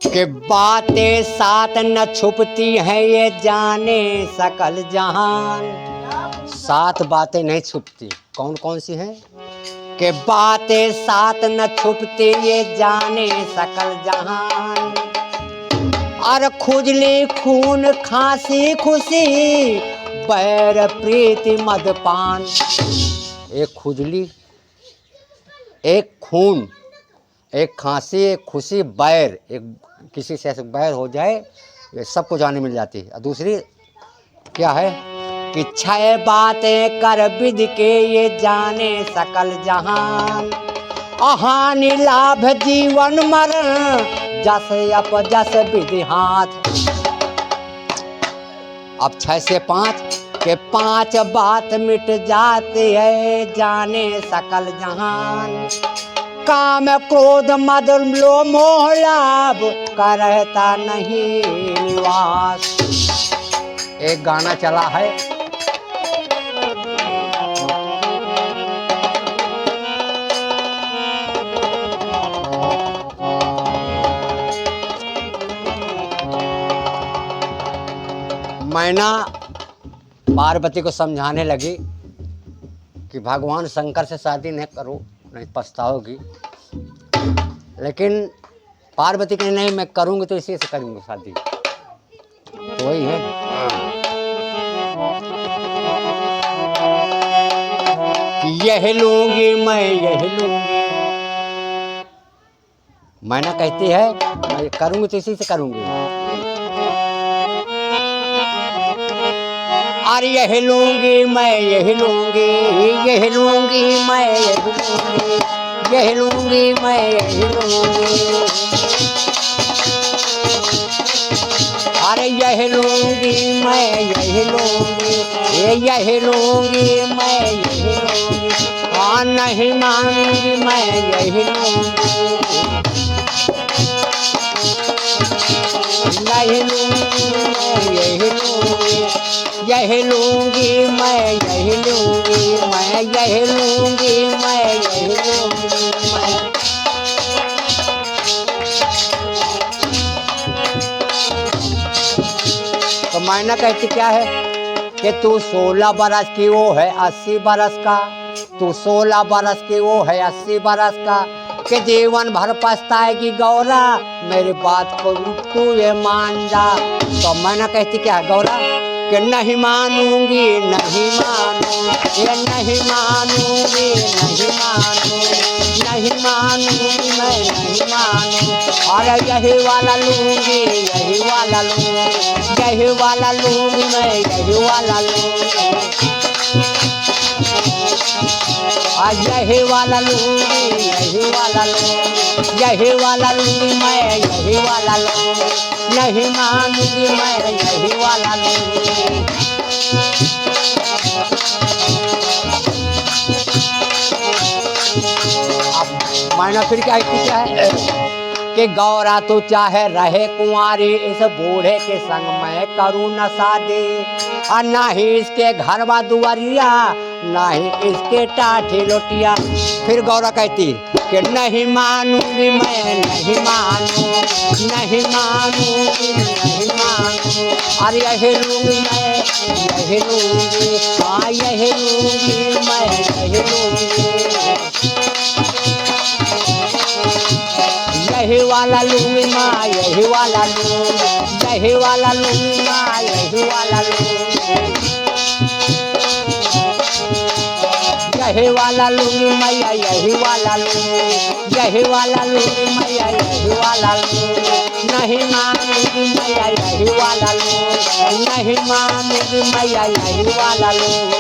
कि बातें साथ न छुपती हैं ये जाने सकल जहान। 7 बातें नहीं छुपती, कौन कौन सी हैं? कि बातें साथ न छुपती ये जाने सकल जहान। और खुजली खून खांसी खुशी बैर प्रीति मदपान। एक खुजली, एक खून, एक खांसी, एक खुशी, बैर, एक किसी से बैर हो जाए ये सबको जाने मिल जाती है। और दूसरी क्या है कि 6 बातें कर विधि के ये जाने सकल जहान। हानि लाभ जीवन मरण जस अप जस विधि हाथ। अब 6 से 5 के 5 बात मिट जाती है जाने सकल जहान। काम क्रोध मद लोभ मोह लाभ का रहता नहीं निवास। एक गाना चला है मैना पार्वती को समझाने लगी कि भगवान शंकर से शादी नहीं करो, नहीं पछताओगी। लेकिन पार्वती कही नहीं मैं करूंगी तो इसी से करूंगी शादी। तो वही है कि यह लूंगी मैं यह लूंगी। मैना कहती है मैं करूंगी तो इसी से करूंगी। और यह लूंगी मैं यह लूंगी, यह लूंगी मैं यह लूंगी, यह लूंगी मैं यह लूंगी। अरे यह लूंगी मैं यह लूंगी, यह लूंगी मैं यह लूंगी। हाँ नहीं मांगूंगी मैं यह लूंगी, नहीं लूंगी मैं यह लूंगी, यह लूंगी मैं यह लूंगी, मैं यह लूंगी मैं यह लूंगी मैं। तो मैना कहती क्या है कि तू 16 बरस की वो है 80 बरस का, तू 16 बरस की वो है 80 बरस का। कि जीवन भर पछताएगी गौरा मेरी बात को तू ये मान जा। तो मैना कहती क्या है गौरा कि नहीं मानूंगी नहीं मानूंगी, ये नहीं मानूंगी नहीं मानूंगी, नहीं मानूंगी मैं नहीं मानूंगी। अरे यही वाला लूंगी यही वाला लूंगी, यही वाला लूंगी मैं यही वाला लूंगी। आज यही वाला लूंगी यही वाला लूंगी, यही वाला लूंगी मैं यही वाला लूंगी, नहीं मानूंगी मैं यही वाला लूंगी। अब मैना फिर क्या है कि गौरा तो चाहे रहे कुंवारी इस बूढ़े के संग मैं करूँ न शादी। और ना ही इसके घर व दुआरिया ना ही इसके टाठी लोटिया। फिर गौरा कहती कि नहीं मानूंगी मैं नहीं मानूंगी, नहीं मानूंगी नहीं मानूंगी। अरे यही लूंगी मैं यही लूंगी, हाँ यही लूंगी मैं यही लूंगी, यही वाला लूंगी माँ यही वाला लूंगी, यही वाला लूंगी माँ यही वाला लूंगी, यही वाला लूंगी मैया यही वाला लूंगी, यही वाला लूंगी मैया यही वाला लूंगी। नहीं मानूंगी मैया यही वाला लूंगी, नहीं मानूंगी मैया यही वाला लूंगी,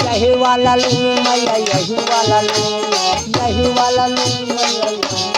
यही वाला लूंगी मैया यही वाला लूंगी, यही वाला लूंगी मैया।